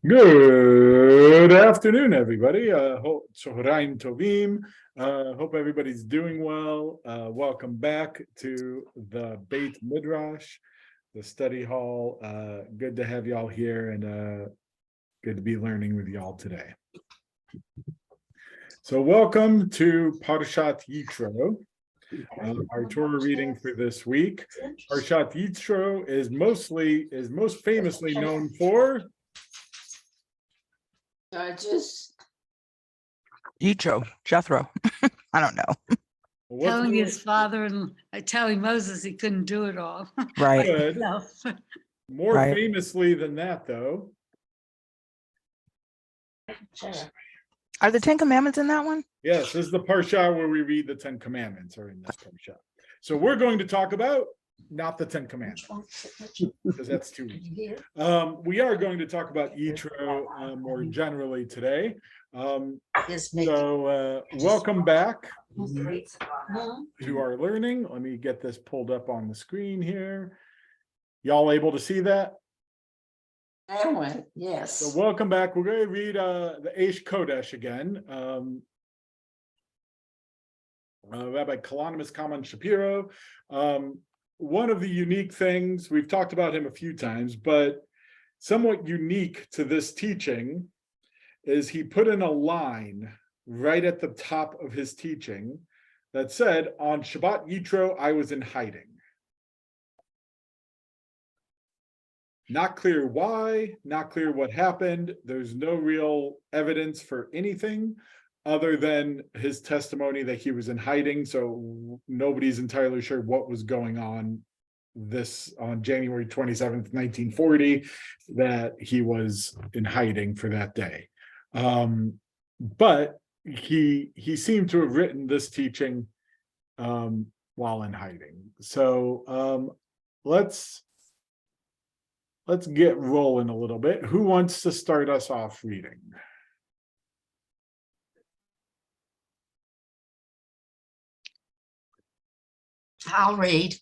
Good afternoon, everybody. Tzoraim Tovim. Hope everybody's doing well. Welcome back to the Beit Midrash, the study hall. Good to have y'all here and good to be learning with y'all today. So welcome to Parashat Yitro, our Torah reading for this week. Parashat Yitro is most famously known for Jethro. I don't know. Telling his father and telling Moses he couldn't do it all. Right. Good. No. More Right. famously than that, though. Are the Ten Commandments in that one? Yes, this is the Parsha where we read the 10 Commandments are in this Parsha. So we're going to talk about not the 10 Commandments, because that's too easy. We are going to talk about Yitro more generally today. Welcome back to our learning. Let me get this pulled up on the screen here. Y'all able to see that? Yes. So welcome back. We're going to read the Eish Kodesh again. Rabbi Kalanimus Kaman Shapiro. One of the unique things, we've talked about him a few times, but somewhat unique to this teaching is he put in a line right at the top of his teaching that said, on Shabbat Yitro, I was in hiding. Not clear why, not clear what happened. There's no real evidence for anything other than his testimony that he was in hiding. So nobody's entirely sure what was going on on January 27th, 1940, that he was in hiding for that day. But he seemed to have written this teaching while in hiding. So let's get rolling a little bit. Who wants to start us off reading? I'll read.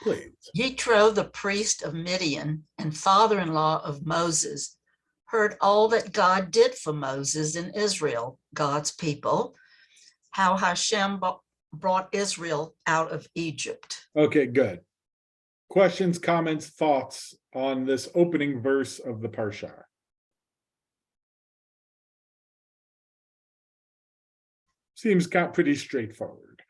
Please. Yitro, the priest of Midian and father-in-law of Moses, heard all that God did for Moses and Israel, God's people, how Hashem brought Israel out of Egypt. Okay, good. Questions, comments, thoughts on this opening verse of the Parsha? Seems pretty straightforward.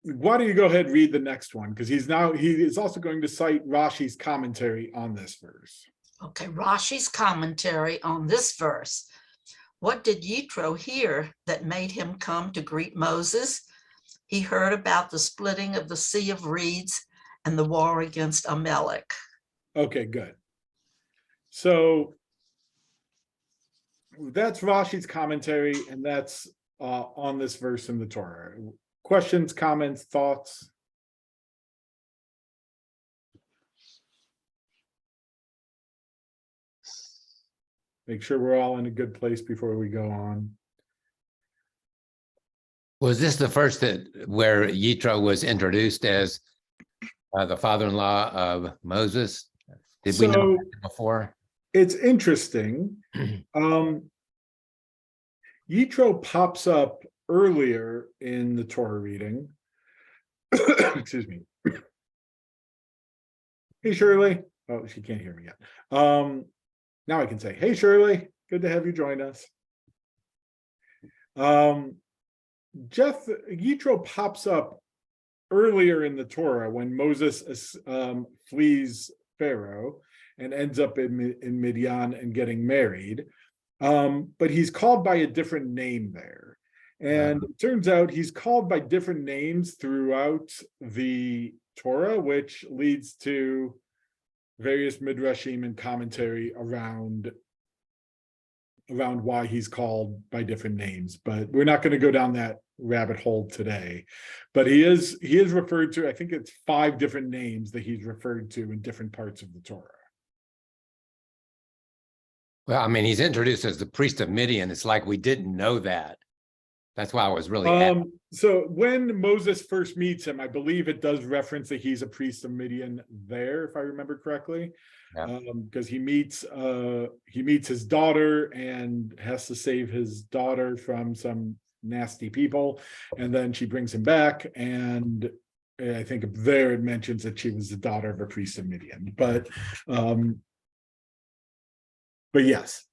Why don't you go ahead and read the next one? Because he is also going to cite Rashi's commentary on this verse. Okay, Rashi's commentary on this verse. What did Yitro hear that made him come to greet Moses? He heard about the splitting of the Sea of Reeds and the war against Amalek. Okay, good. So that's Rashi's commentary, and that's on this verse in the Torah. Questions, comments, thoughts? Make sure we're all in a good place before we go on. Was this the first where Yitro was introduced as the father-in-law of Moses? Did we know that before? It's interesting. Yitro pops up earlier in the Torah reading. Excuse me. Hey, Shirley. Oh, she can't hear me yet. Now I can say, hey, Shirley, good to have you join us. Yitro pops up earlier in the Torah when Moses flees Pharaoh and ends up in Midian and getting married. But he's called by a different name there. And it turns out he's called by different names throughout the Torah, which leads to various midrashim and commentary around why he's called by different names. But we're not going to go down that rabbit hole today. But he is referred to, I think it's 5 different names that he's referred to in different parts of the Torah. Well, I mean, he's introduced as the priest of Midian. It's like we didn't know that. That's why I was really. So when Moses first meets him, I believe it does reference that he's a priest of Midian there, if I remember correctly. Yeah. Because he meets his daughter and has to save his daughter from some nasty people, and then she brings him back, and I think there it mentions that she was the daughter of a priest of Midian. But yes.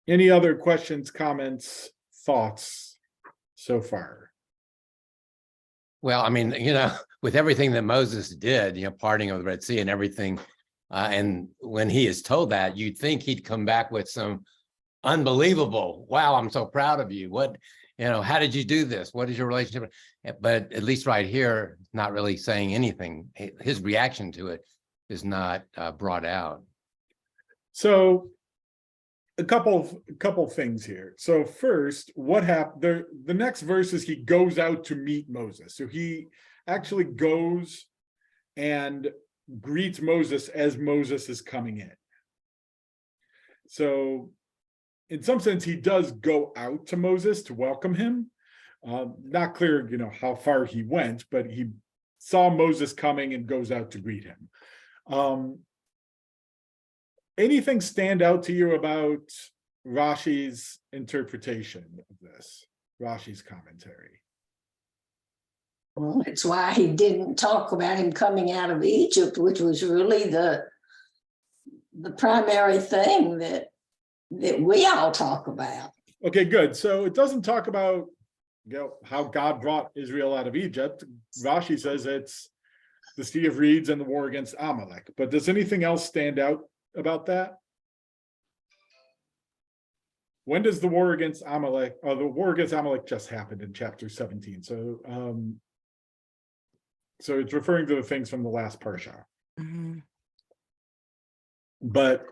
Any other questions, comments, thoughts so far? Well, I mean, with everything that Moses did, parting of the Red Sea and everything, and when he is told that, you'd think he'd come back with some unbelievable, wow, I'm so proud of you. What, how did you do this? What is your relationship? But at least right here, not really saying anything. His reaction to it is not brought out. So a couple things here. So first, what happened? The next verse is he goes out to meet Moses. So he actually goes and greets Moses as Moses is coming in. So in some sense, he does go out to Moses to welcome him. Not clear, how far he went, but he saw Moses coming and goes out to greet him. Anything stand out to you about Rashi's interpretation of this, Rashi's commentary? Well, it's why he didn't talk about him coming out of Egypt, which was really the primary thing that we all talk about. Okay, good. So it doesn't talk about how God brought Israel out of Egypt. Rashi says it's the Sea of Reeds and the war against Amalek. But does anything else stand out about that? When does the war against Amalek? The war against Amalek just happened in chapter 17. So so it's referring to the things from the last Parashat. Mm-hmm. But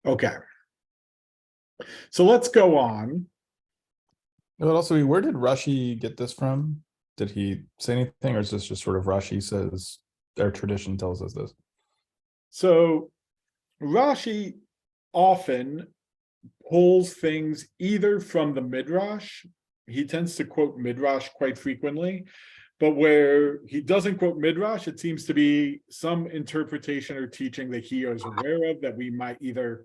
okay. So let's go on. But also, where did Rashi get this from? Did he say anything, or is this just sort of Rashi says their tradition tells us this? So Rashi often pulls things either from the Midrash. He tends to quote Midrash quite frequently, but where he doesn't quote Midrash, it seems to be some interpretation or teaching that he is aware of that we might either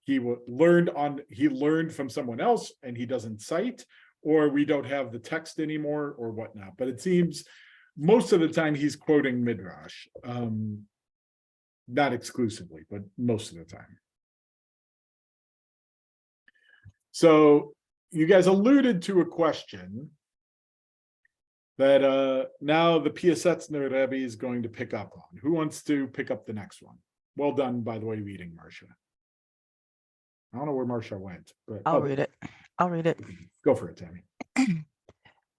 he learned from someone else and he doesn't cite, or we don't have the text anymore or whatnot. But it seems most of the time he's quoting Midrash, not exclusively, but most of the time. So you guys alluded to a question that now the Piasetzner Rebbe is going to pick up on. Who wants to pick up the next one? Well done, by the way, reading, Marcia. I don't know where Marcia went, but I'll read it. Go for it, Tammy.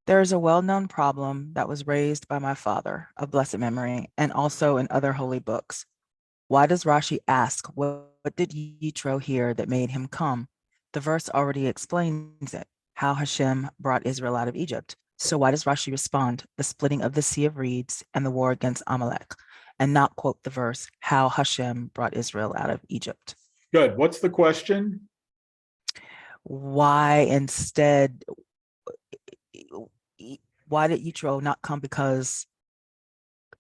There is a well-known problem that was raised by my father of blessed memory and also in other holy books. Why does Rashi ask, what did Yitro hear that made him come? The verse already explains it, how Hashem brought Israel out of Egypt. So why does Rashi respond, the splitting of the Sea of Reeds and the war against Amalek, and not quote the verse, how Hashem brought Israel out of Egypt? Good. What's the question? Why did Yitro not come because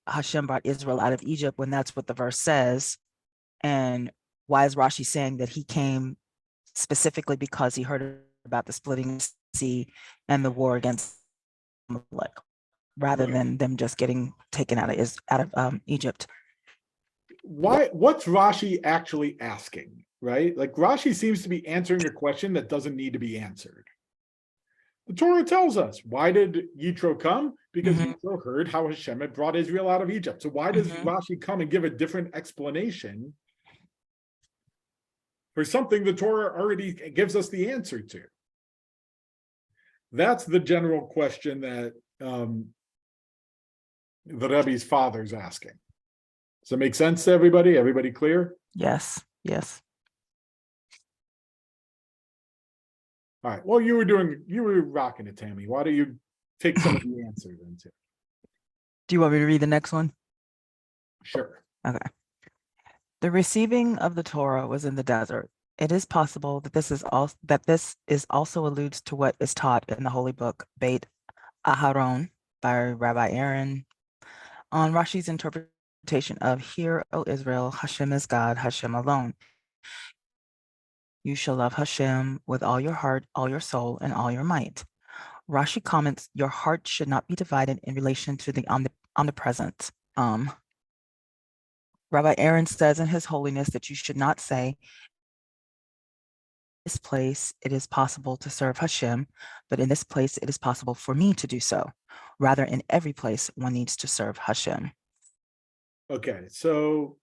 Hashem brought Israel out of Egypt when that's what the verse says? And why is Rashi saying that he came specifically because he heard about the splitting sea and the war against Amalek, rather than them just getting taken out of Egypt? What's Rashi actually asking, right? Like Rashi seems to be answering a question that doesn't need to be answered. The Torah tells us, why did Yitro come? Because Yitro heard how Hashem had brought Israel out of Egypt. So why does Rashi come and give a different explanation for something the Torah already gives us the answer to? That's the general question that the Rebbe's father's asking. Does that make sense to everybody? Everybody clear? Yes. All right. Well, you were rocking it, Tammy. Why don't you take some of the answers into? Do you want me to read the next one? Sure. Okay. The receiving of the Torah was in the desert. It is possible that this is also alludes to what is taught in the holy book Beit Aharon by Rabbi Aaron on Rashi's interpretation of "Hear, O Israel, Hashem is God, Hashem alone. You shall love Hashem with all your heart, all your soul, and all your might." Rashi comments, your heart should not be divided in relation to the omnipresent. Rabbi Aaron says in His Holiness that you should not say, "In this place it is possible to serve Hashem, but in this place it is possible for me to do so." Rather, in every place one needs to serve Hashem. Okay, so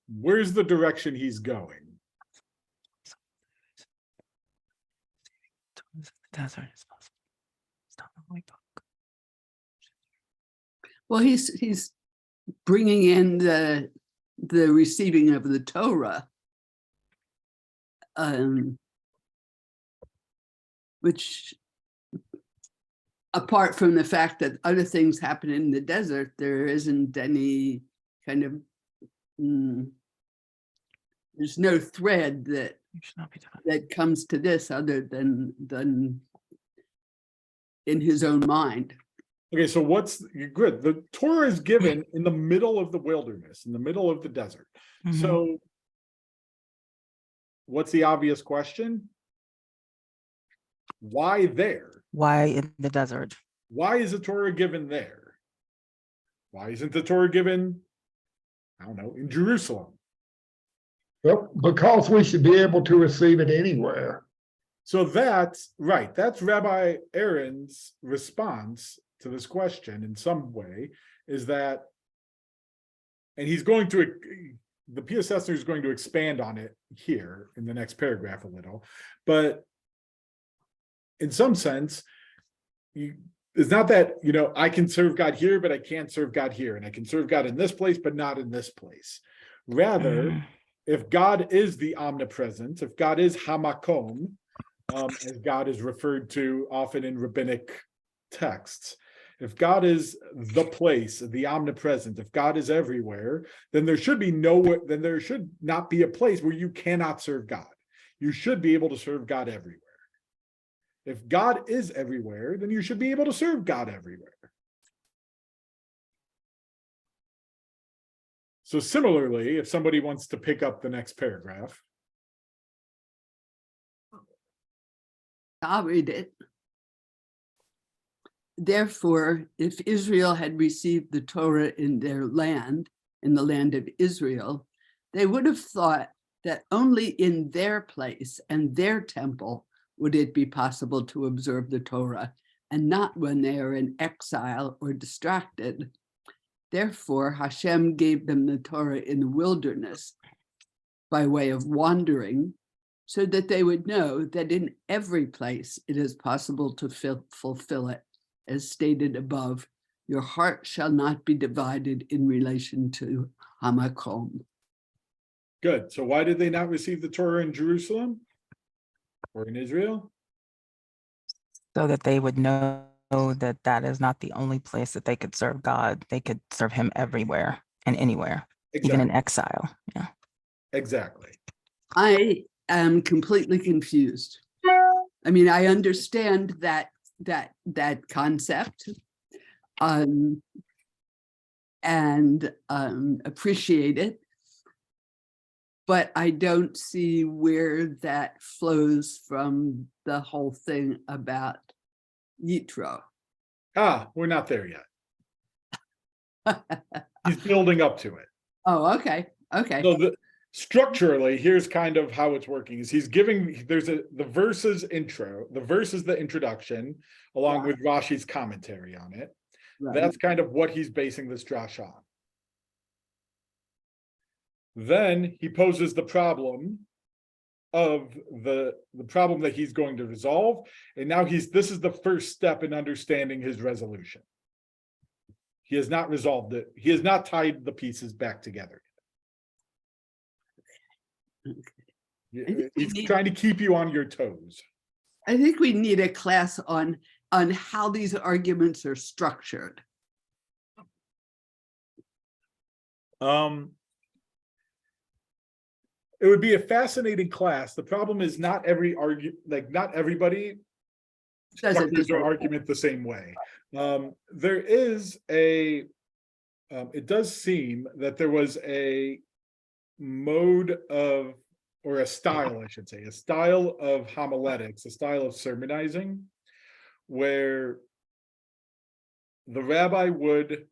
where's the direction he's going? The desert is possible. It's not a holy book. Well, he's bringing in the receiving of the Torah, which, apart from the fact that other things happen in the desert, there isn't any kind of there's no thread that You should not be divided. that comes to this other than in his own mind. Okay, so good? The Torah is given in the middle of the wilderness, in the middle of the desert. Mhm. So what's the obvious question? Why there? Why in the desert? Why is the Torah given there? Why isn't the Torah given, I don't know, in Jerusalem? Well, because we should be able to receive it anywhere. So that's right. That's Rabbi Aaron's response to this question in some way, is that, and he's going to, the P.S. Essner is going to expand on it here in the next paragraph a little, but in some sense, it's not that, I can serve God here, but I can't serve God here, and I can serve God in this place, but not in this place. Rather, if God is the omnipresent, if God is Hamakom, as God is referred to often in rabbinic texts, if God is the place, the omnipresent, if God is everywhere, then there should not be a place where you cannot serve God. You should be able to serve God everywhere. If God is everywhere, then you should be able to serve God everywhere. So similarly, if somebody wants to pick up the next paragraph. I'll read it. Therefore, if Israel had received the Torah in their land, in the land of Israel, they would have thought that only in their place and their temple would it be possible to observe the Torah, and not when they are in exile or distracted. Therefore, Hashem gave them the Torah in the wilderness by way of wandering, so that they would know that in every place it is possible to fulfill it. As stated above, your heart shall not be divided in relation to Hamakom. Good. So why did they not receive the Torah in Jerusalem or in Israel? So that they would know that that is not the only place that they could serve God. They could serve Him everywhere and anywhere, even in exile. Yeah. Exactly. I am completely confused. I mean, I understand that concept and appreciate it, but I don't see where that flows from the whole thing about Yitro. We're not there yet. He's building up to it. Oh, okay. So structurally, here's kind of how it's working. Is the verse is the introduction, along with Rashi's commentary on it. Right. That's kind of what he's basing this drash on. Then he poses the problem of the problem that he's going to resolve, and now this is the first step in understanding his resolution. He has not resolved it. He has not tied the pieces back together. He's trying to keep you on your toes. I think we need a class on how these arguments are structured. it would be a fascinating class. The problem is not everybody Does it structures this their way? argument the same way. There is it does seem that there was a mode of, or a style, I should say, a style of homiletics, a style of sermonizing, where the rabbi would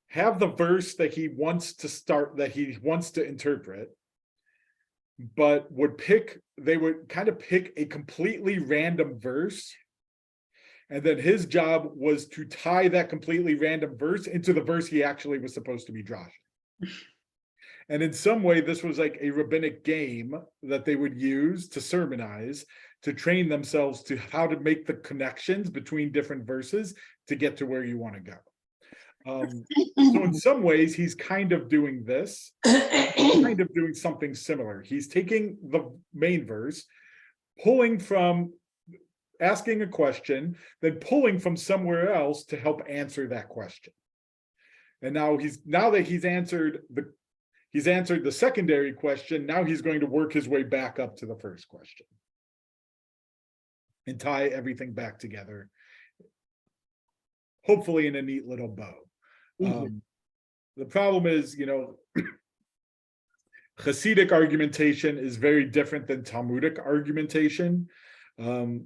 have the verse that he wants to interpret, but they would kind of pick a completely random verse. And then his job was to tie that completely random verse into the verse he actually was supposed to be drawing. And in some way, this was like a rabbinic game that they would use to sermonize, to train themselves to how to make the connections between different verses to get to where you want to go. So in some ways, he's kind of doing this, kind of doing something similar. He's taking the main verse, asking a question, then pulling from somewhere else to help answer that question. And now that he's answered the secondary question, now he's going to work his way back up to the first question and tie everything back together, hopefully in a neat little bow. The problem is, Hasidic argumentation is very different than Talmudic argumentation. The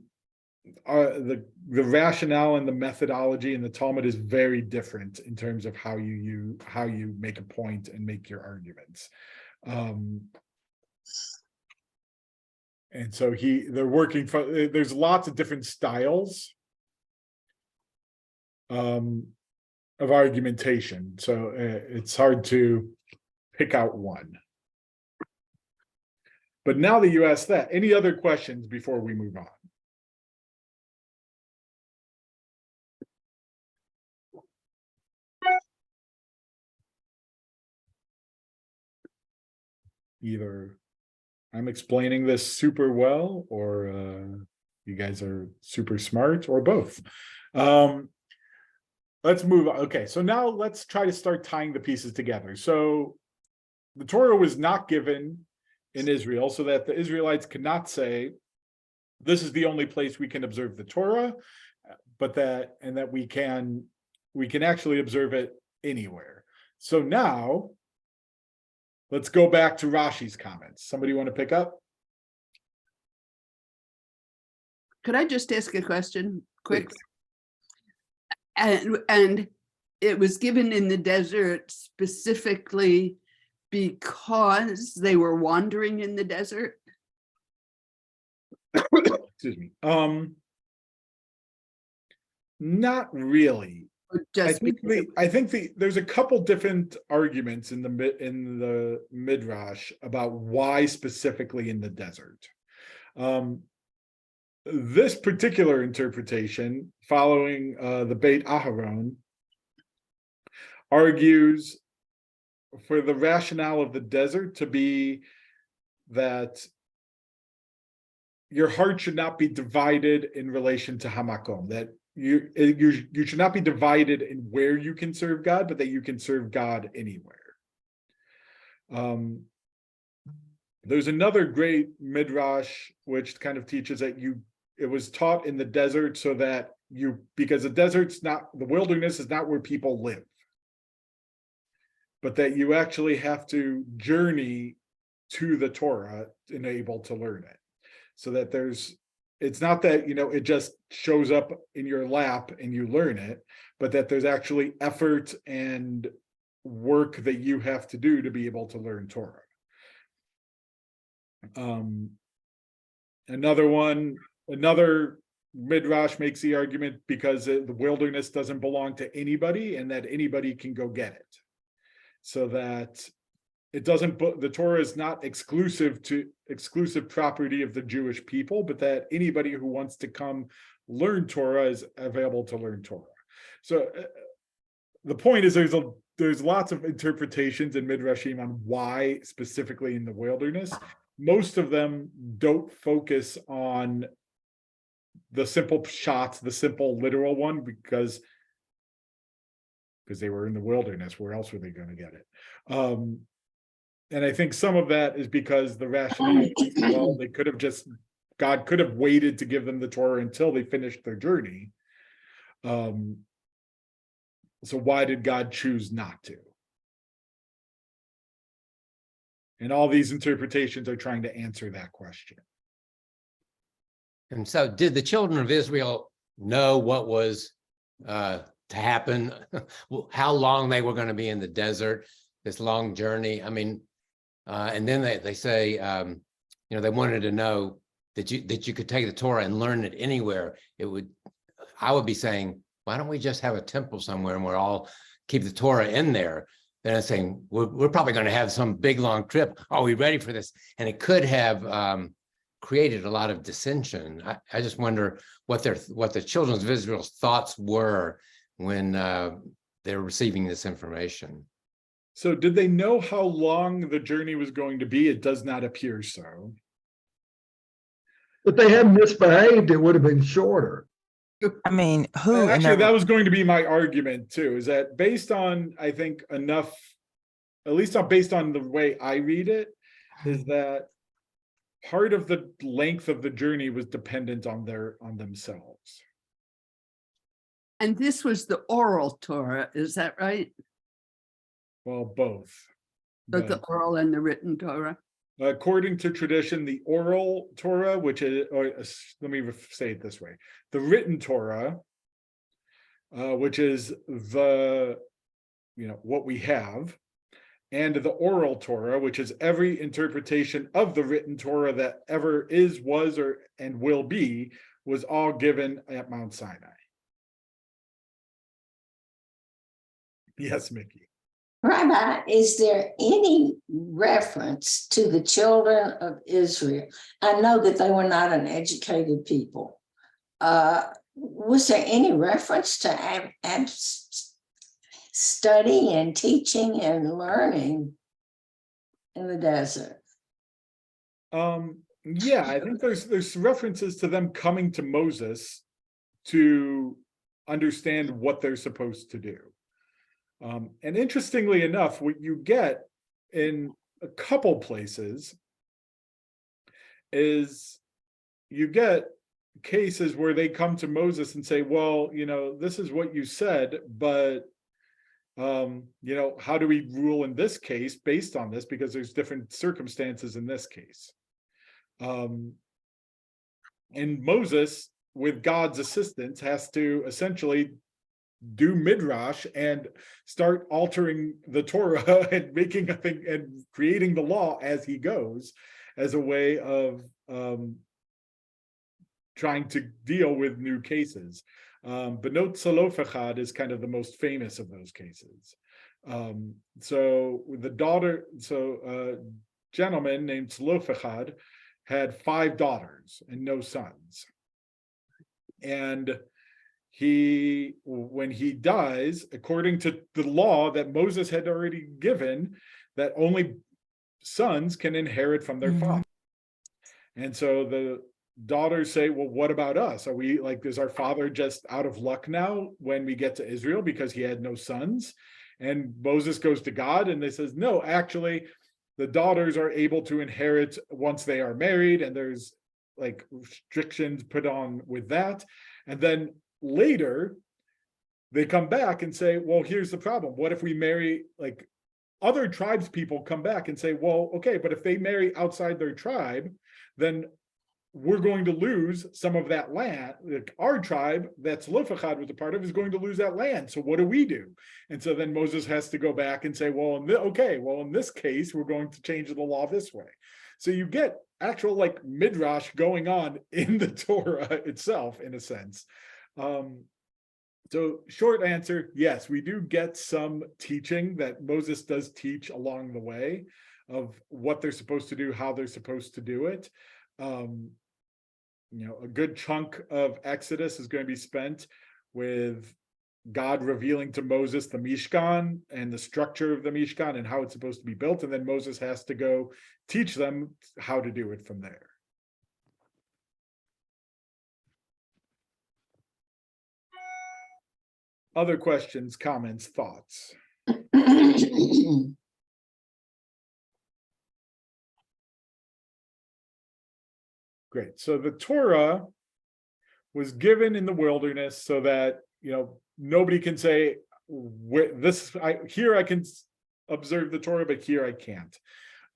rationale and the methodology in the Talmud is very different in terms of how you make a point and make your arguments. And so they're working from, there's lots of different styles of argumentation. So it's hard to pick out one. But now that you asked that, any other questions before we move on? Either I'm explaining this super well, or you guys are super smart, or both. Let's move on. Okay, so now let's try to start tying the pieces together. So the Torah was not given in Israel, so that the Israelites could not say, this is the only place we can observe the Torah, but that we can actually observe it anywhere. So now let's go back to Rashi's comments. Somebody want to pick up? Could I just ask a question quick? Please. And it was given in the desert specifically because they were wandering in the desert? Excuse me. Not really. Just I think there's a couple different arguments in the Midrash about why specifically in the desert. This particular interpretation, following the Beit Aharon, argues for the rationale of the desert to be that your heart should not be divided in relation to Hamakom, that you should not be divided in where you can serve God, but that you can serve God anywhere. There's another great Midrash which kind of teaches that it was taught in the desert so that because the wilderness is not where people live, but that you actually have to journey to the Torah and able to learn it. So that it's not that, it just shows up in your lap and you learn it, but that there's actually effort and work that you have to do to be able to learn Torah. Another Midrash makes the argument because the wilderness doesn't belong to anybody and that anybody can go get it. So that the Torah is not exclusive property of the Jewish people, but that anybody who wants to come learn Torah is available to learn Torah. So the point is there's lots of interpretations in Midrashim on why specifically in the wilderness. Most of them don't focus on the simple shots, the simple literal one, because they were in the wilderness. Where else were they going to get it? And I think some of that is because the rationale, well, they could have just, God could have waited to give them the Torah until they finished their journey. So why did God choose not to? And all these interpretations are trying to answer that question. And so did the children of Israel know what was to happen? How long they were going to be in the desert, this long journey? I mean, and then they say, they wanted to know that you could take the Torah and learn it anywhere. I would be saying, why don't we just have a temple somewhere and we're all keep the Torah in there? Then I'm saying, we're probably going to have some big long trip. Are we ready for this? And it could have created a lot of dissension. I just wonder what the children of Israel's thoughts were when they're receiving this information. So did they know how long the journey was going to be? It does not appear so. If they hadn't misbehaved, it would have been shorter. I mean, who? Actually, that was going to be my argument too, is that based on, I think, enough, at least not based on the way I read it, is that part of the length of the journey was dependent on themselves. And this was the oral Torah, is that right? Well, both. Both the oral and the written Torah? According to tradition, the oral Torah, which is, or let me say it this way, the written Torah, which is what we have, and the oral Torah, which is every interpretation of the written Torah that ever is, was, and will be, was all given at Mount Sinai. Yes, Mickey. Rabbi, is there any reference to the children of Israel? I know that they were not an educated people. Was there any reference to study and teaching and learning in the desert? Yeah, I think there's references to them coming to Moses to understand what they're supposed to do. And interestingly enough, what you get in a couple places is you get cases where they come to Moses and say, well, this is what you said, but, how do we rule in this case based on this? Because there's different circumstances in this case. And Moses, with God's assistance, has to essentially do midrash and start altering the Torah and making a thing and creating the law as he goes, as a way of trying to deal with new cases. Benot Salofechad is kind of the most famous of those cases. So a gentleman named Salofechad had 5 daughters and no sons. And when he dies, according to the law that Moses had already given, that only sons can inherit from their father. And so the daughters say, well, what about us? Are we is our father just out of luck now when we get to Israel because he had no sons? And Moses goes to God and they says, no, actually, the daughters are able to inherit once they are married, and there's restrictions put on with that. And then later, they come back and say, well, here's the problem. What if we marry, other tribes people come back and say, well, okay, but if they marry outside their tribe, then we're going to lose some of that land. Our tribe that Zelophehad was a part of is going to lose that land. So what do we do? And so then Moses has to go back and say, well, in this case, we're going to change the law this way. So you get actual midrash going on in the Torah itself, in a sense. So short answer, yes, we do get some teaching that Moses does teach along the way of what they're supposed to do, how they're supposed to do it. A good chunk of Exodus is going to be spent with God revealing to Moses the Mishkan and the structure of the Mishkan and how it's supposed to be built. And then Moses has to go teach them how to do it from there. Other questions, comments, thoughts? Great. So the Torah was given in the wilderness so that, nobody can say, here I can observe the Torah, but here I can't.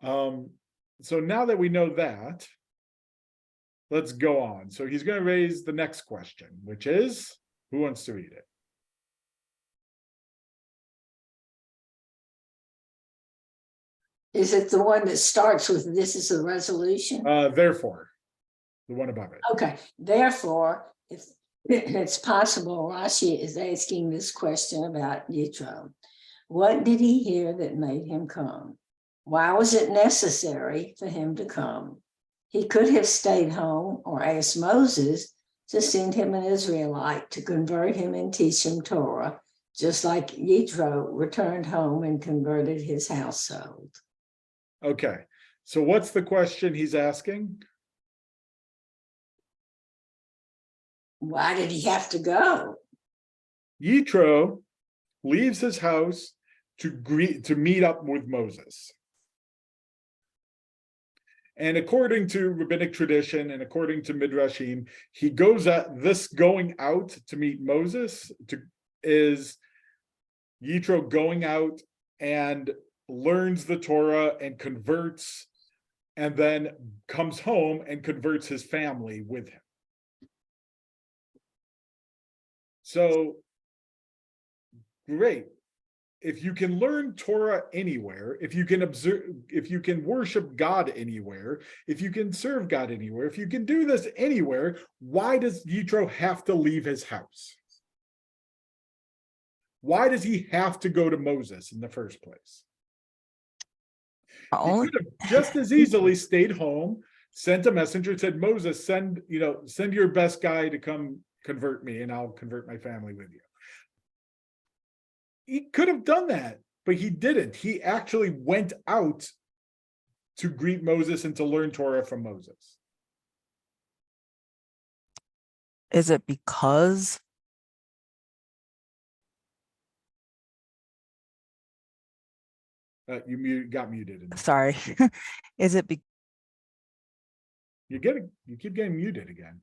So now that we know that, let's go on. So he's going to raise the next question, which is, who wants to read it? Is it the one that starts with this is a resolution? Therefore, the one above it. Okay, therefore, if it's possible, Rashi is asking this question about Yitro. What did he hear that made him come? Why was it necessary for him to come? He could have stayed home or asked Moses to send him an Israelite to convert him and teach him Torah, just like Yitro returned home and converted his household. Okay, so what's the question he's asking? Why did he have to go? Yitro leaves his house to meet up with Moses. And according to rabbinic tradition and according to Midrashim, he goes at this going out to meet Moses is Yitro going out and learns the Torah and converts, and then comes home and converts his family with him. So, great. If you can learn Torah anywhere, if you can observe, if you can worship God anywhere, if you can serve God anywhere, if you can do this anywhere, why does Yitro have to leave his house? Why does he have to go to Moses in the first place? He could have just as easily stayed home, sent a messenger, and said, Moses, send your best guy to come convert me and I'll convert my family with you. He could have done that, but he didn't. He actually went out to greet Moses and to learn Torah from Moses. Is it because You got muted. sorry, is it You keep getting muted again.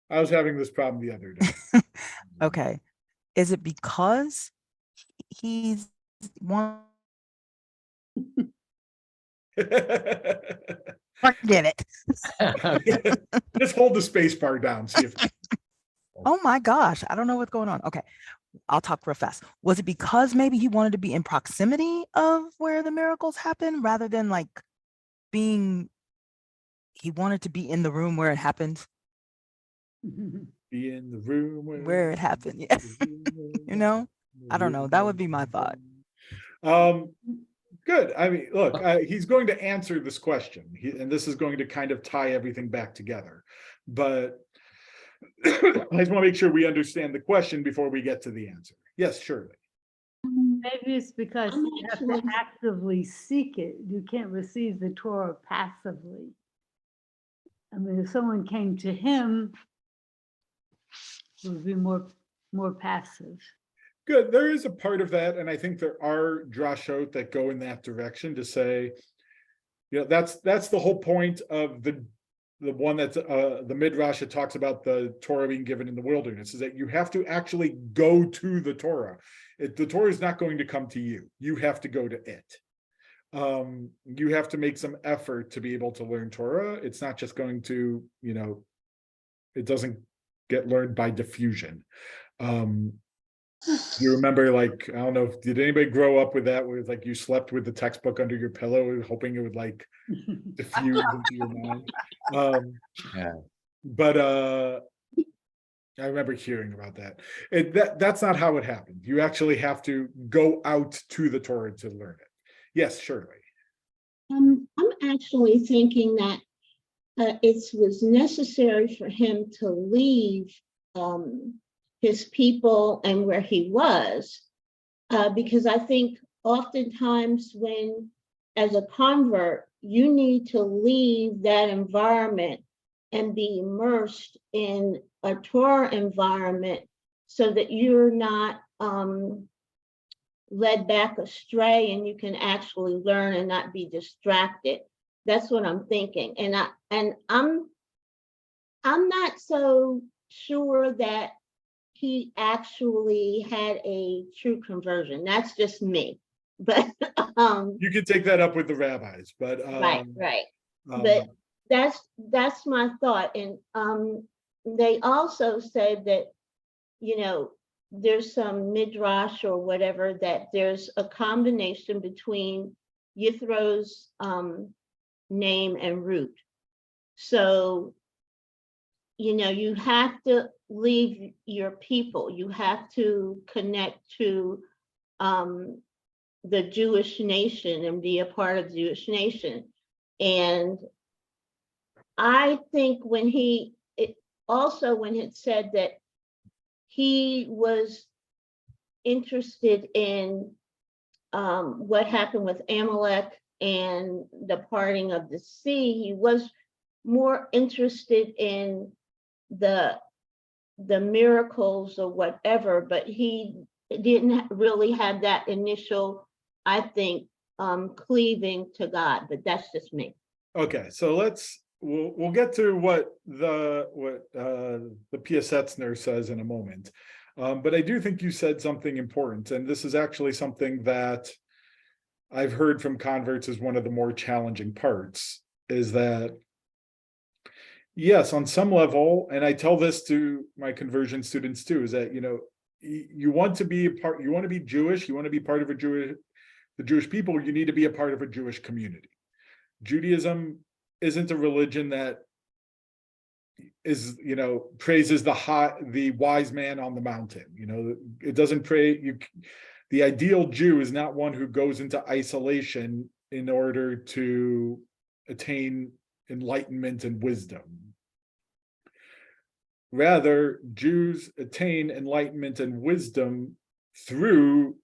I was having this problem the other day. okay? Is it because he's one? Forget it. Just hold the space bar down. See if. Oh my gosh, I don't know what's going on. Okay, I'll talk real fast. Was it because maybe he wanted to be in proximity of where the miracles happen rather than like he wanted to be in the room where it happened? Be in the room Where it happened. Yeah. I don't know. That would be my thought. Good. I mean, look, he's going to answer this question, and this is going to kind of tie everything back together. But I just want to make sure we understand the question before we get to the answer. Yes, Shirley. Maybe it's because you have to actively seek it. You can't receive the Torah passively. I mean, if someone came to him, it would be more passive. Good. There is a part of that, and I think there are drashot that go in that direction to say, that's the whole point of the one that's the Midrash that talks about the Torah being given in the wilderness, is that you have to actually go to the Torah. The Torah is not going to come to you. You have to go to it. You have to make some effort to be able to learn Torah. It's not just going to, it doesn't get learned by diffusion. You remember, like, I don't know, did anybody grow up with that, where it's like you slept with the textbook under your pillow hoping it would like diffuse into your mind? Yeah. But I remember hearing about that. That's not how it happened. You actually have to go out to the Torah to learn it. Yes, Shirley. I'm actually thinking that it was necessary for him to leave his people and where he was, because I think oftentimes when, as a convert, you need to leave that environment and be immersed in a Torah environment so that you're not led back astray and you can actually learn and not be distracted. That's what I'm thinking. And I'm not so sure that he actually had a true conversion. That's just me. But You can take that up with the rabbis, but right. But that's my thought. And they also said that, there's some midrash or whatever, that there's a combination between Yithro's name and root. So, you have to leave your people. You have to connect to the Jewish nation and be a part of the Jewish nation. And I think when it said that he was interested in what happened with Amalek and the parting of the sea, he was more interested in the miracles or whatever, but he didn't really have that initial, I think, cleaving to God. But that's just me. Okay, so we'll get to what the Piasetzner says in a moment. But I do think you said something important, and this is actually something that I've heard from converts is one of the more challenging parts, is that, yes, on some level, and I tell this to my conversion students too, is that, you want to be you want to be Jewish, you want to be part of the Jewish people, you need to be a part of a Jewish community. Judaism isn't a religion that is, praises the wise man on the mountain. It doesn't pray. The ideal Jew is not one who goes into isolation in order to attain enlightenment and wisdom. Rather, Jews attain enlightenment and wisdom through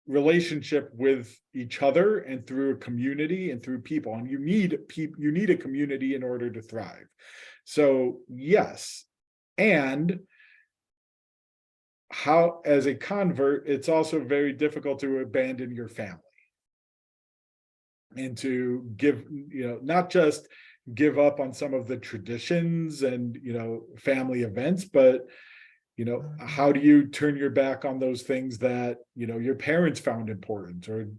relationship with each other and through a community and through people. And you need a community in order to thrive. So yes, and how, as a convert, it's also very difficult to abandon your family and to give, not just give up on some of the traditions and, family events, but, how do you turn your back on those things that, your parents found important? Or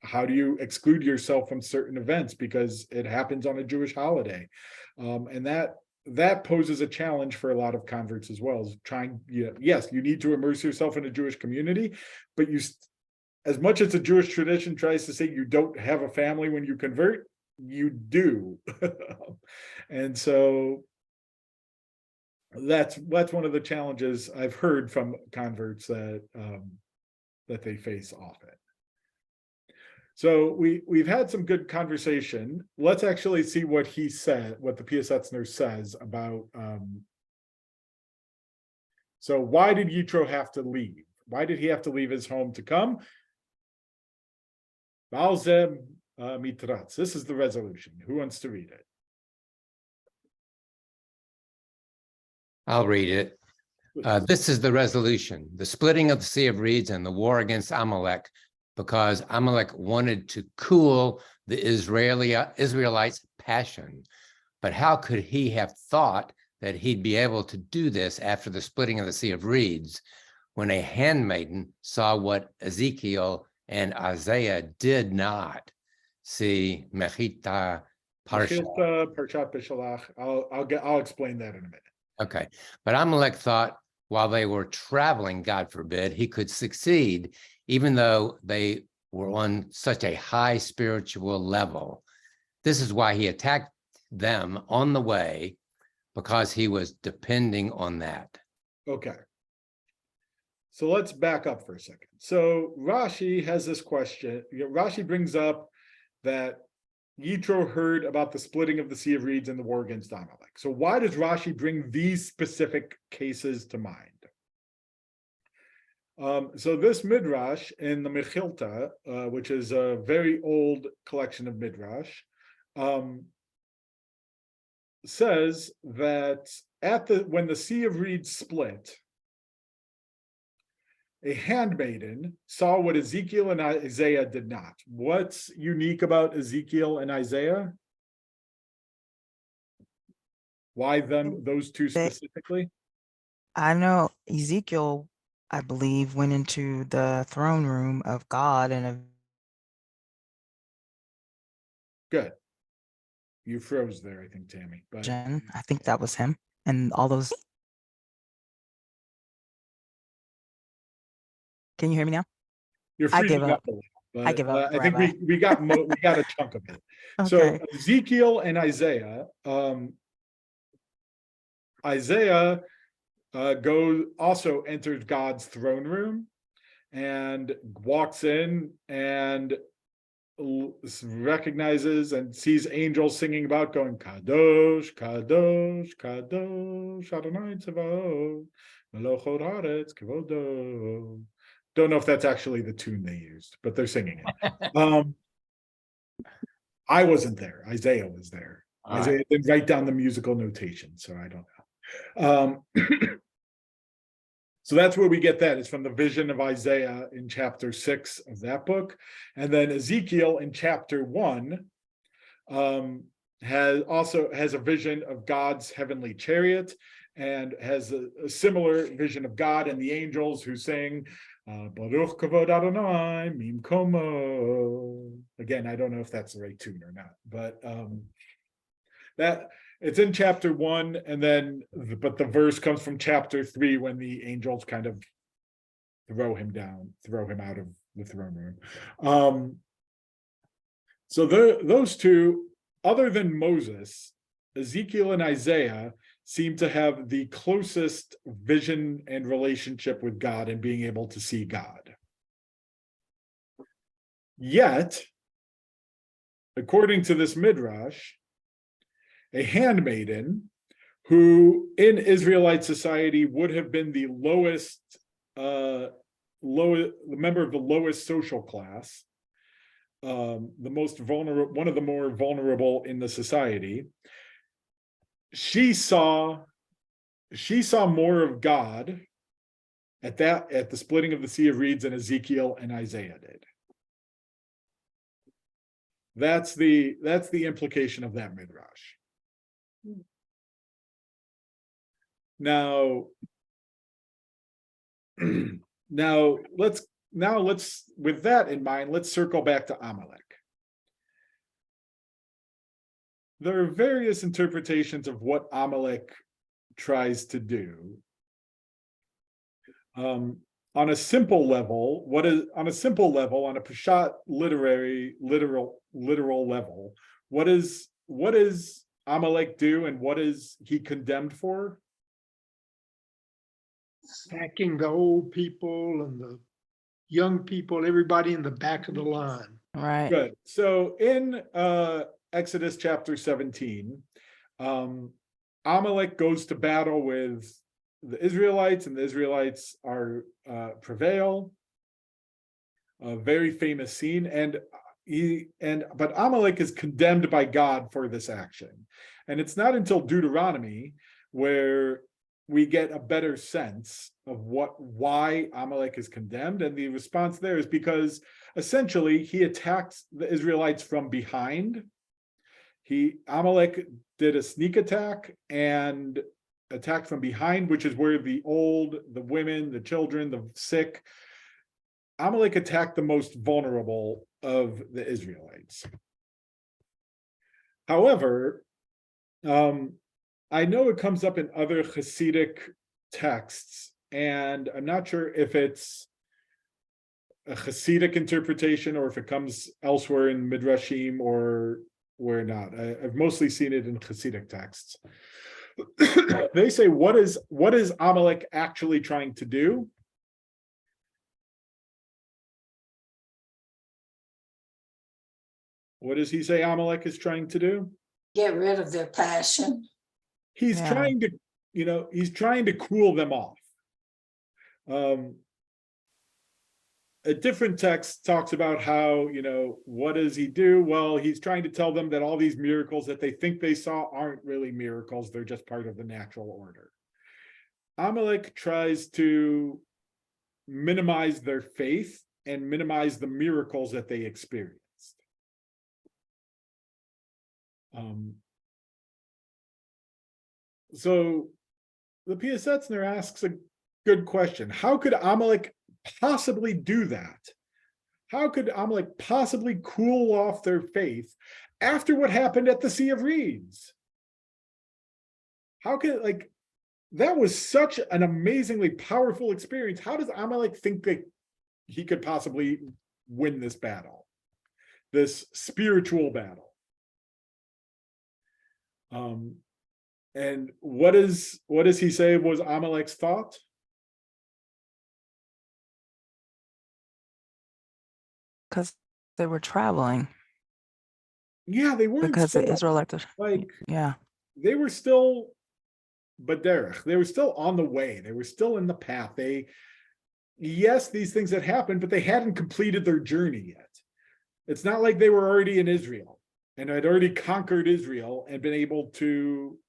how do you exclude yourself from certain events because it happens on a Jewish holiday? And that poses a challenge for a lot of converts as well, is trying, yes, you need to immerse yourself in a Jewish community, but as much as the Jewish tradition tries to say you don't have a family when you convert, you do. And so that's one of the challenges I've heard from converts that they face often. So we've had some good conversation. Let's actually see what he said, what the Piasetzner says about. So why did Yitro have to leave? Why did he have to leave his home to come? Balzem mitratz. This is the resolution. Who wants to read it? I'll read it. This is the resolution: the splitting of the Sea of Reeds and the war against Amalek, because Amalek wanted to cool the Israelites' passion. But how could he have thought that he'd be able to do this after the splitting of the Sea of Reeds, when a handmaiden saw what Ezekiel and Isaiah did not? See Mechita Parashat. Parashat B'Shalach. I'll explain that in a minute. Okay, but Amalek thought while they were traveling, God forbid, he could succeed, even though they were on such a high spiritual level. This is why he attacked them on the way, because he was depending on that. Okay. So let's back up for a second. So Rashi has this question. Rashi brings up that Yitro heard about the splitting of the Sea of Reeds and the war against Amalek. So why does Rashi bring these specific cases to mind? So this Midrash in the Mechilta, which is a very old collection of Midrash, says that when the Sea of Reeds split, a handmaiden saw what Ezekiel and Isaiah did not. What's unique about Ezekiel and Isaiah? Why them, those two specifically? I know Ezekiel, I believe, went into the throne room of God and a Good. You froze there, I think, Tammy. But vision. I think that was him. And all those. Can you hear me now? you're I give freezing up. up a little. I give up. I think we got a chunk of it. So Okay. Ezekiel and Isaiah, Isaiah also enters God's throne room and walks in and recognizes and sees angels singing about, going Kadosh, Kadosh, Kadosh, Adonai Tzavaot, Melech Haaretz Kvodo. Don't know if that's actually the tune they used, but they're singing it. I wasn't there. Isaiah was there. All Isaiah right. didn't write down the musical notation, so I don't know. So that's where we get that. It's from the vision of Isaiah in chapter 6 of that book. And then Ezekiel in chapter 1 has a vision of God's heavenly chariot and has a similar vision of God and the angels who sing Baruch Kavod Adonai Mim Komo. Again, I don't know if that's the right tune or not, but that it's in chapter 1, and then but the verse comes from chapter 3 when the angels kind of throw him out of the throne room. So those two, other than Moses, Ezekiel and Isaiah seem to have the closest vision and relationship with God and being able to see God. Yet, according to this midrash, a handmaiden who in Israelite society would have been the member of the lowest social class, the most vulnerable, one of the more vulnerable in the society. She saw more of God at the splitting of the Sea of Reeds than Ezekiel and Isaiah did. That's the implication of that midrash. Now let's with that in mind, let's circle back to Amalek. There are various interpretations of what Amalek tries to do. On a simple level, on a Parashat literal level, what does Amalek do, and what is he condemned for? Attacking the old people and the young people, everybody in the back of the line. Right. Good. So in Exodus chapter 17, Amalek goes to battle with the Israelites, and the Israelites prevail. A very famous scene, but Amalek is condemned by God for this action. And it's not until Deuteronomy where we get a better sense of why Amalek is condemned. And the response there is because essentially he attacks the Israelites from behind. Amalek did a sneak attack and attacked from behind, which is where the old, the women, the children, the sick. Amalek attacked the most vulnerable of the Israelites. However, I know it comes up in other Hasidic texts, and I'm not sure if it's a Hasidic interpretation or if it comes elsewhere in Midrashim or where not. I've mostly seen it in Hasidic texts. They say, what is Amalek actually trying to do? What does he say Amalek is trying to do? Get rid of their passion. He's trying to, he's trying to cool them off. A different text talks about how, what does he do? Well, he's trying to tell them that all these miracles that they think they saw aren't really miracles. They're just part of the natural order. Amalek tries to minimize their faith and minimize the miracles that they experienced. So the Piasetzner asks a good question. How could Amalek possibly do that? How could Amalek possibly cool off their faith after what happened at the Sea of Reeds? How could, like, that was such an amazingly powerful experience. How does Amalek think that he could possibly win this battle, this spiritual battle? And what does he say was Amalek's thought? Because they were traveling. Yeah, they weren't Because the still, Israelites, like, yeah. they were still Baderech. They were still on the way. They were still in the path. Yes, these things had happened, but they hadn't completed their journey yet. It's not like they were already in Israel and had already conquered Israel and been able to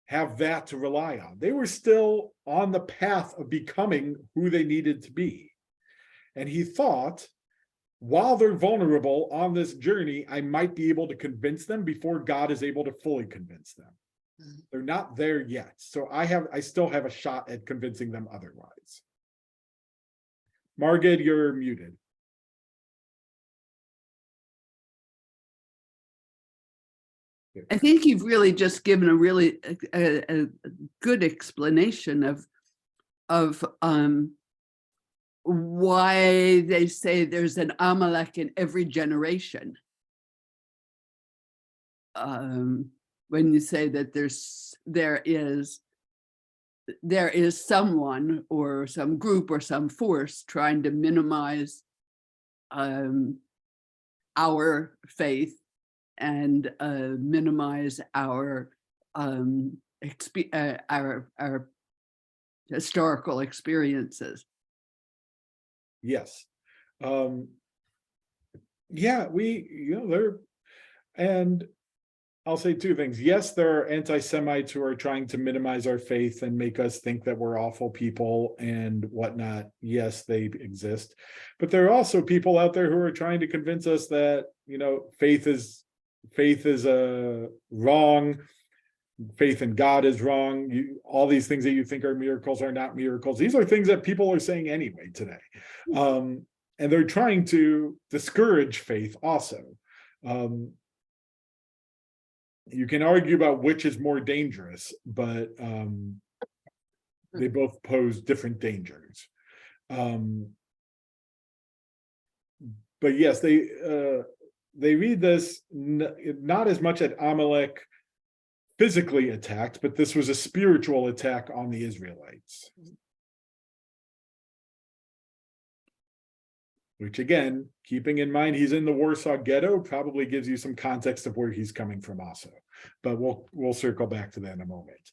have that to rely on. They were still on the path of becoming who they needed to be. And he thought, while they're vulnerable on this journey, I might be able to convince them before God is able to fully convince them. They're not there yet. So I still have a shot at convincing them otherwise. Margit, you're muted. I think you've really just given a really a good explanation of why they say there's an Amalek in every generation. When you say that there is someone or some group or some force trying to minimize our faith and minimize our historical experiences. Yes. Yeah, and I'll say two things. Yes, there are anti-Semites who are trying to minimize our faith and make us think that we're awful people and whatnot. Yes, they exist. But there are also people out there who are trying to convince us that, faith is wrong. Faith in God is wrong. All these things that you think are miracles are not miracles. These are things that people are saying anyway today. And they're trying to discourage faith also. You can argue about which is more dangerous, but they both pose different dangers. But yes, they read this not as much at Amalek physically attacked, but this was a spiritual attack on the Israelites. Which again, keeping in mind he's in the Warsaw Ghetto, probably gives you some context of where he's coming from also. But we'll circle back to that in a moment.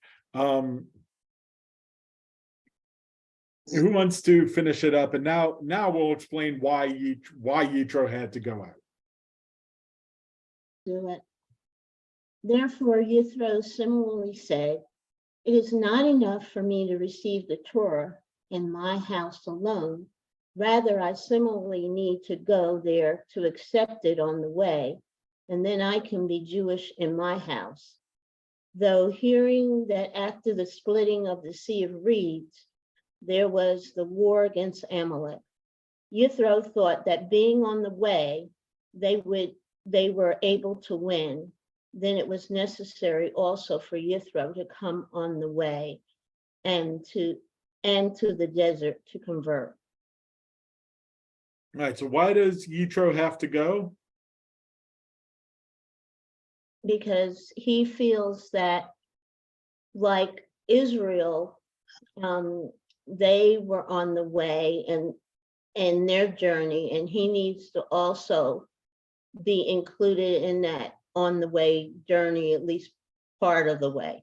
Who wants to finish it up? And now we'll explain why Yitro had to go out. Do it. Therefore, Yithro similarly said, "It is not enough for me to receive the Torah in my house alone. Rather, I similarly need to go there to accept it on the way, and then I can be Jewish in my house." Though hearing that after the splitting of the Sea of Reeds, there was the war against Amalek, Yithro thought that being on the way, they were able to win. Then it was necessary also for Yithro to come on the way and to the desert to convert. All right, so why does Yitro have to go? Because he feels that, like Israel, they were on the way and their journey, and he needs to also be included in that on the way journey, at least part of the way.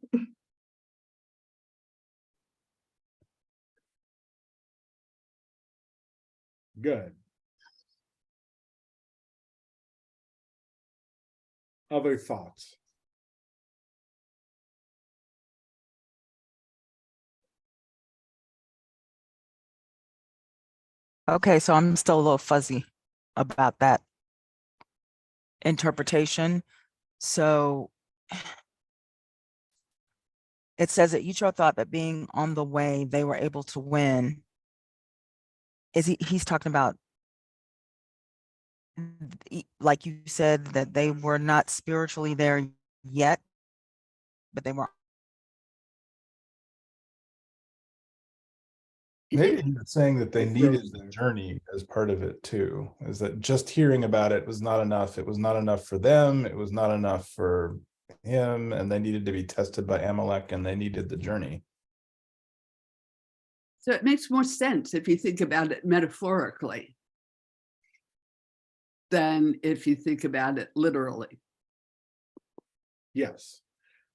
Good. Other thoughts? Okay, so I'm still a little fuzzy about that interpretation. So it says that Yitro thought that being on the way, they were able to win. He's talking about, like you said, that they were not spiritually there yet, but they were. Maybe he was saying that they It needed froze the there. journey as part of it too, is that just hearing about it was not enough. It was not enough for them. It was not enough for him, and they needed to be tested by Amalek, and they needed the journey. So it makes more sense if you think about it metaphorically than if you think about it literally. Yes.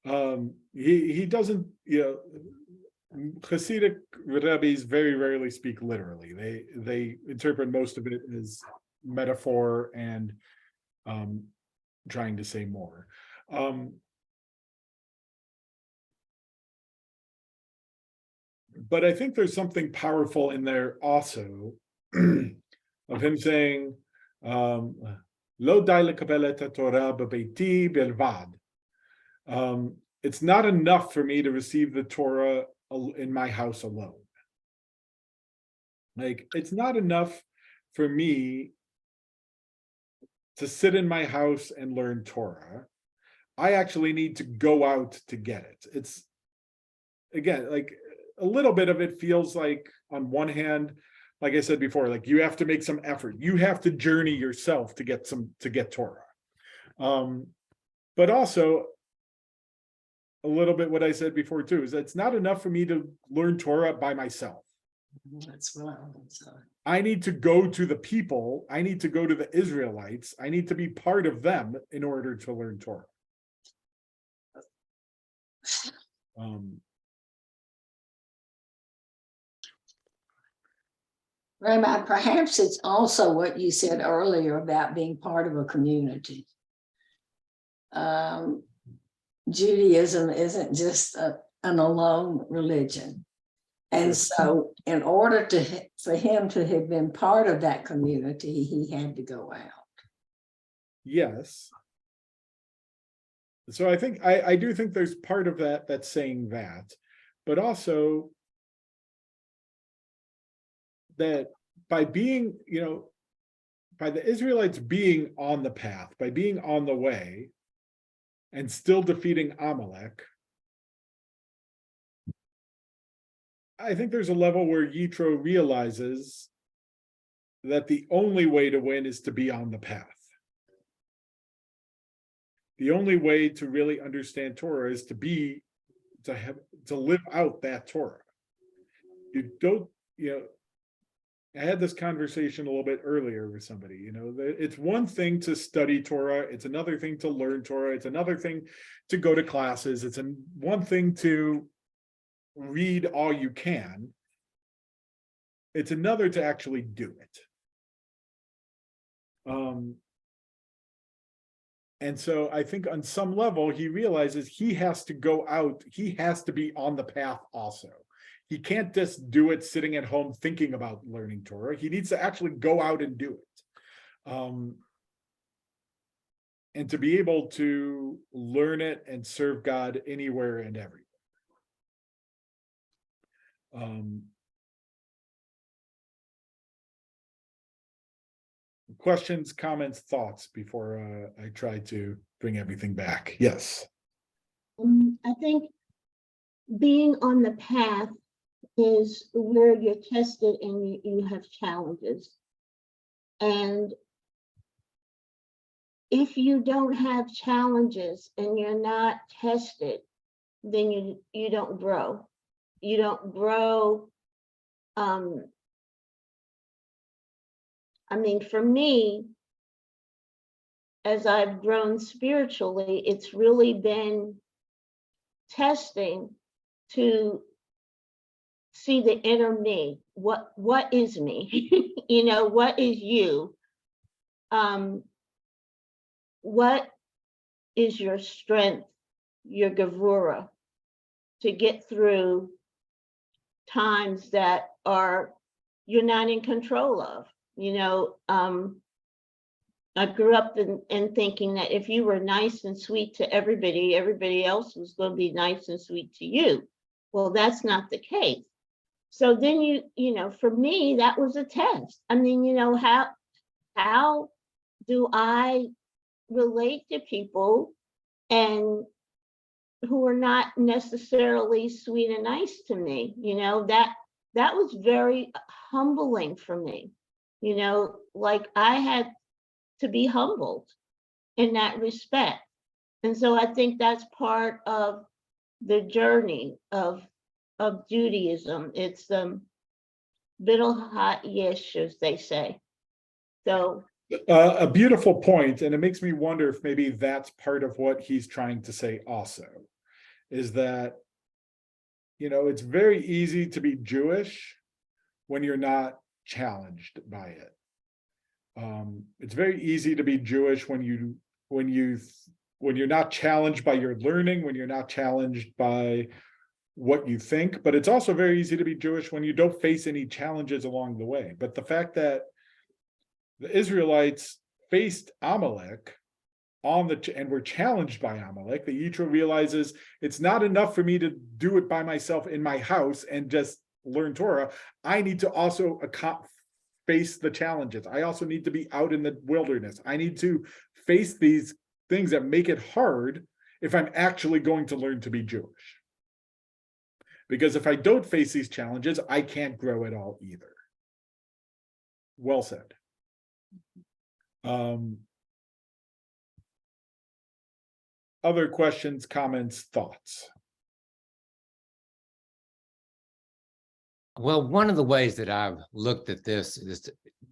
He doesn't, Hasidic rebbes very rarely speak literally. They interpret most of it as metaphor and trying to say more. But I think there's something powerful in there also of him saying, Lo dai lekabel et Torah bebeiti belvad. It's not enough for me to receive the Torah in my house alone. Like, it's not enough for me to sit in my house and learn Torah. I actually need to go out to get it. It's, again, like a little bit of it feels like, on one hand, like I said before, like you have to make some effort. You have to journey yourself to get Torah. But also, a little bit what I said before too, is that it's not enough for me to learn Torah by myself. That's right. I need to go to the people. I need to go to the Israelites. I need to be part of them in order to learn Torah. Rabbi, perhaps it's also what you said earlier about being part of a community. Judaism isn't just an alone religion. And so in order for him to have been part of that community, he had to go out. Yes. So I think, I do think there's part of that's saying that, but also that by being, by the Israelites being on the path, by being on the way and still defeating Amalek, I think there's a level where Yitro realizes that the only way to win is to be on the path. The only way to really understand Torah is to live out that Torah. You don't, I had this conversation a little bit earlier with somebody, it's one thing to study Torah. It's another thing to learn Torah. It's another thing to go to classes. It's one thing to read all you can. It's another to actually do it. And so I think on some level, he realizes he has to go out. He has to be on the path also. He can't just do it sitting at home thinking about learning Torah. He needs to actually go out and do it. And to be able to learn it and serve God anywhere and everywhere. Questions, comments, thoughts before I try to bring everything back? Yes. I think being on the path is where you're tested and you have challenges. And if you don't have challenges and you're not tested, then you don't grow. You don't grow. I mean, for me, as I've grown spiritually, it's really been testing to see the inner me. What is me? What is you? What is your strength, your gevura, to get through times that are you're not in control of. I grew up in thinking that if you were nice and sweet to everybody, everybody else was going to be nice and sweet to you. Well, that's not the case. So then for me, that was a test. I mean, how do I relate to people and who are not necessarily sweet and nice to me? That was very humbling for me. Like I had to be humbled in that respect. And so I think that's part of the journey of Judaism. It's bittul hot yesh, as they say. So a beautiful point, and it makes me wonder if maybe that's part of what he's trying to say also, is that it's very easy to be Jewish when you're not challenged by it. It's very easy to be Jewish when you're not challenged by your learning, when you're not challenged by what you think, but it's also very easy to be Jewish when you don't face any challenges along the way. But the fact that the Israelites faced Amalek and were challenged by Amalek, the Yitro realizes it's not enough for me to do it by myself in my house and just learn Torah. I need to also face the challenges. I also need to be out in the wilderness. I need to face these things that make it hard if I'm actually going to learn to be Jewish. Because if I don't face these challenges, I can't grow at all either. Well said. Other questions, comments, thoughts? Well, one of the ways that I've looked at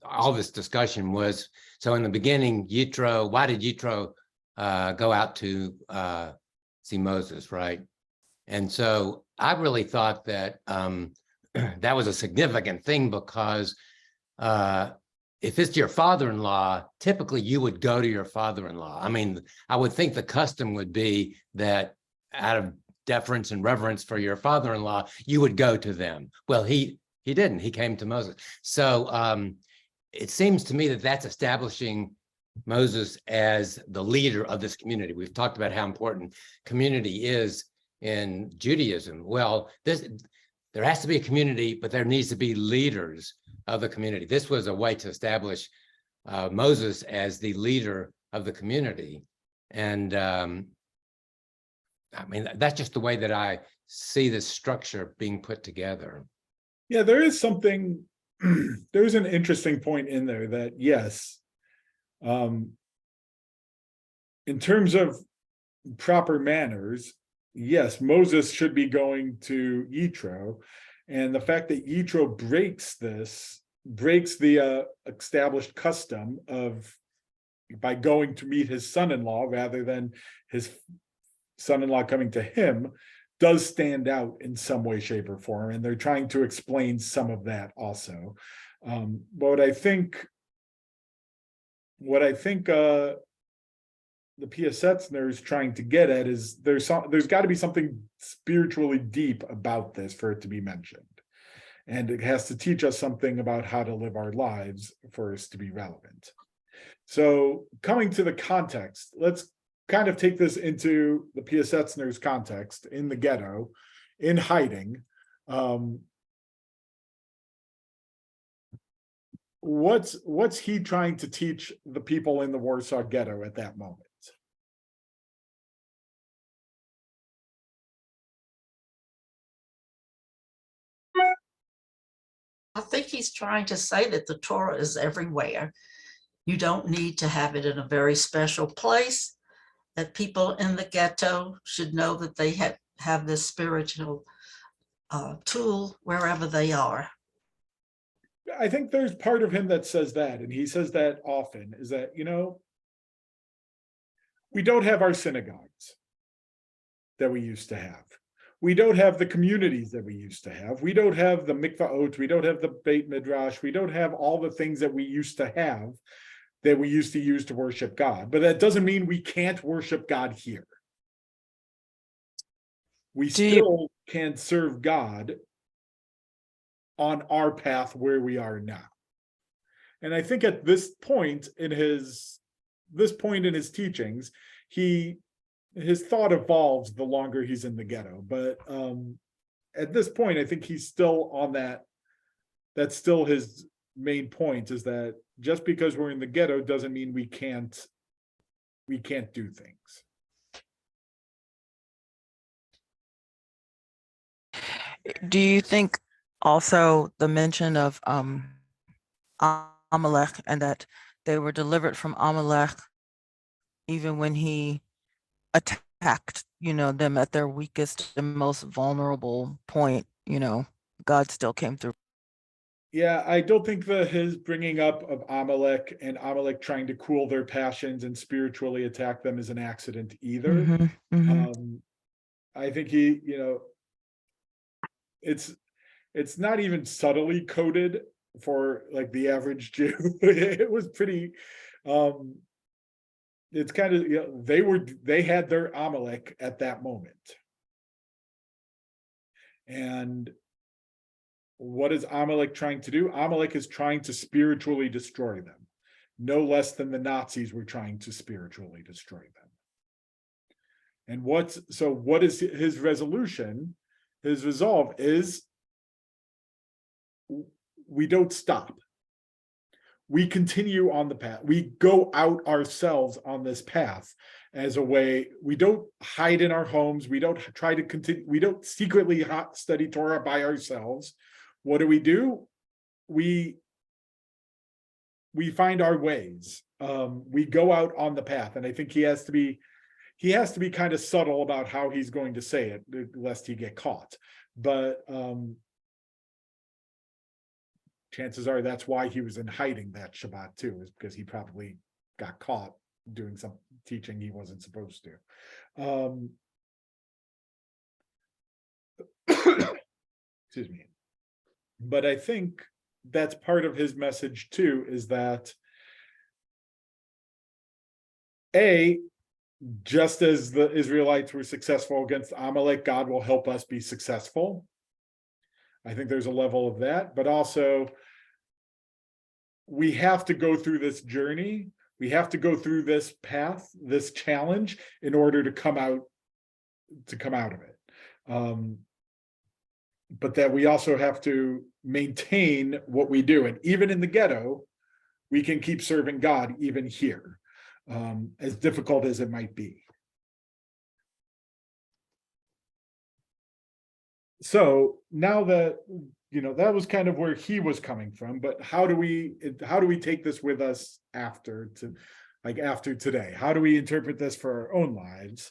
all this discussion was, so in the beginning, why did Yitro go out to see Moses, right? And so I really thought that that was a significant thing, because if it's your father-in-law, typically you would go to your father-in-law. I mean, I would think the custom would be that out of deference and reverence for your father-in-law, you would go to them. Well, he didn't. He came to Moses. So it seems to me that that's establishing Moses as the leader of this community. We've talked about how important community is in Judaism. Well, there has to be a community, but there needs to be leaders of the community. This was a way to establish Moses as the leader of the community. And I mean, that's just the way that I see this structure being put together. Yeah, there is something, there's an interesting point in there that, yes, in terms of proper manners, yes, Moses should be going to Yitro. And the fact that Yitro breaks the established custom by going to meet his son-in-law rather than his son-in-law coming to him, does stand out in some way, shape, or form. And they're trying to explain some of that also. But what I think the Piasetzner is trying to get at is there's got to be something spiritually deep about this for it to be mentioned. And it has to teach us something about how to live our lives for us to be relevant. So coming to the context, let's kind of take this into the Piasetzner's context in the ghetto, in hiding. What's he trying to teach the people in the Warsaw Ghetto at that moment? I think he's trying to say that the Torah is everywhere. You don't need to have it in a very special place, that people in the ghetto should know that they have this spiritual tool wherever they are. I think there's part of him that says that, and he says that often, is that, we don't have our synagogues that we used to have. We don't have the communities that we used to have. We don't have the mikvaot. We don't have the Beit Midrash. We don't have all the things that we used to have that we used to use to worship God. But that doesn't mean we can't worship God here. We still can serve God on our path where we are now. And I think at this point in his teachings, his thought evolves the longer he's in the ghetto. But at this point, I think he's still on that. That's still his main point, is that just because we're in the ghetto doesn't mean we can't do things. Do you think also the mention of Amalek, and that they were delivered from Amalek even when he attacked, them at their weakest and most vulnerable point, God still came through? Yeah, I don't think his bringing up of Amalek and Amalek trying to cool their passions and spiritually attack them is an accident either. Mhm, mhm. I think it's not even subtly coded for like the average Jew. It was pretty, it's kind of, they had their Amalek at that moment. And what is Amalek trying to do? Amalek is trying to spiritually destroy them, no less than the Nazis were trying to spiritually destroy them. And what is his resolution? His resolve is, we don't stop. We continue on the path. We go out ourselves on this path as a way. We don't hide in our homes. We don't try to continue. We don't secretly study Torah by ourselves. What do? We find our ways. We go out on the path. And I think he has to be kind of subtle about how he's going to say it, lest he get caught. But chances are that's why he was in hiding that Shabbat too, is because he probably got caught doing some teaching he wasn't supposed to. Excuse me. But I think that's part of his message too, is that just as the Israelites were successful against Amalek, God will help us be successful. I think there's a level of that, but also we have to go through this journey. We have to go through this path, this challenge, in order to come out of it. But that we also have to maintain what we do. And even in the ghetto, we can keep serving God even here, as difficult as it might be. So now that, that was kind of where he was coming from, but how do we take this with us after today? How do we interpret this for our own lives?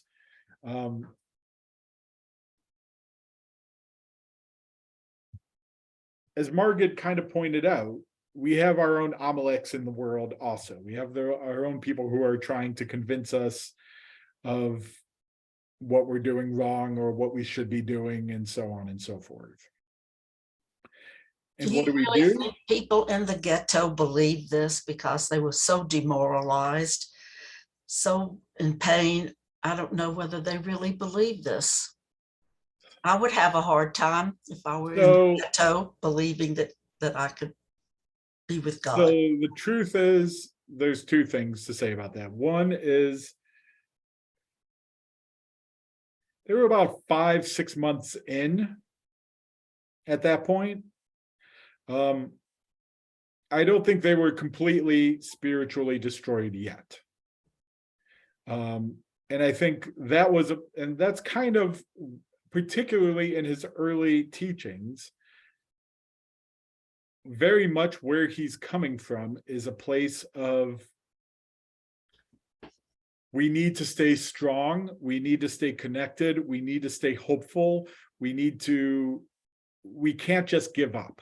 As Margaret kind of pointed out, we have our own Amaleks in the world also. We have our own people who are trying to convince us of what we're doing wrong or what we should be doing, and so on and so forth. And what do we really do? think people in the ghetto believe this because they were so demoralized, so in pain? I don't know whether they really believe this. I would have a hard time if I were in the ghetto believing that I could be with God. So the truth is, there's two things to say about that. One is, they were about 5-6 months in at that point. I don't think they were completely spiritually destroyed yet. And I think that's kind of, particularly in his early teachings, very much where he's coming from is a place of, we need to stay strong, we need to stay connected, we need to stay hopeful, we can't just give up.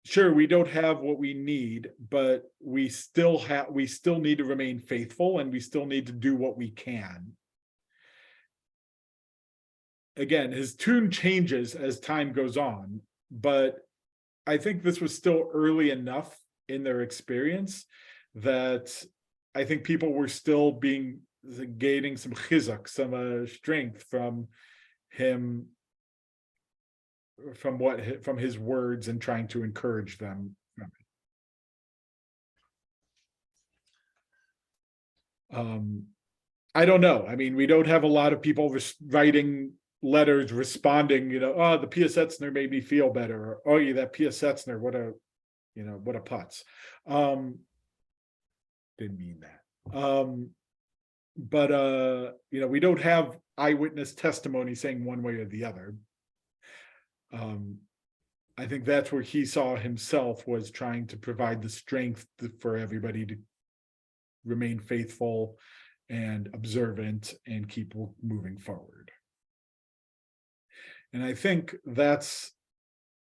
Sure, we don't have what we need, but we still need to remain faithful, and we still need to do what we can. Again, his tune changes as time goes on, but I think this was still early enough in their experience that I think people were still gaining some chizuk, some strength from him from his words and trying to encourage them. I don't know. I mean, we don't have a lot of people writing letters responding, oh, the Pia Setzner made me feel better. Or, oh, yeah, that Pia Setzner, what a putz. Didn't mean that. But we don't have eyewitness testimony saying one way or the other. I think that's where he saw himself, was trying to provide the strength for everybody to remain faithful and observant and keep moving forward. And I think that's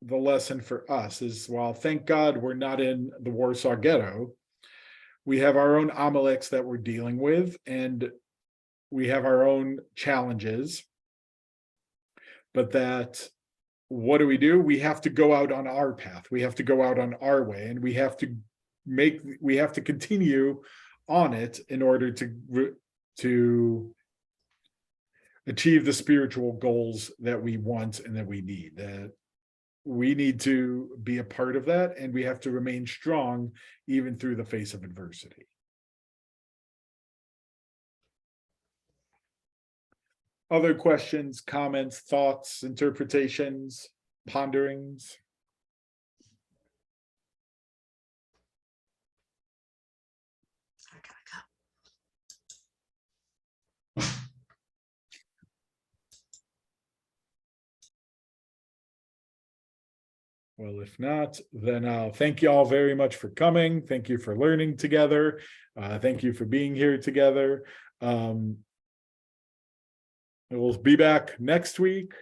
the lesson for us, is while thank God we're not in the Warsaw Ghetto, we have our own Amaleks that we're dealing with, and we have our own challenges. But that, what do? We have to go out on our path. We have to go out on our way, and we have to continue on it in order to achieve the spiritual goals that we want and that we need. That we need to be a part of that, and we have to remain strong even through the face of adversity. Other questions, comments, thoughts, interpretations, ponderings? Well, if not, then I'll thank you all very much for coming. Thank you for learning together. Thank you for being here together. We'll be back next week.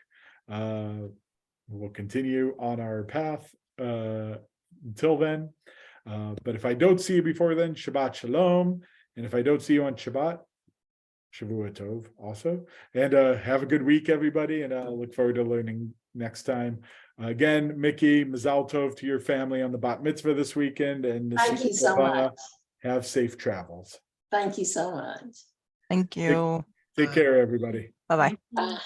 We'll continue on our path until then. But if I don't see you before then, Shabbat Shalom. And if I don't see you on Shabbat, Shavua Tov also. And have a good week, everybody. And I'll look forward to learning next time. Again, Mickey, Mazal Tov to your family on the bat mitzvah this weekend. And Thank you so much. Have safe travels. Thank you so much. Thank you. Take care, everybody. Bye-bye. Bye.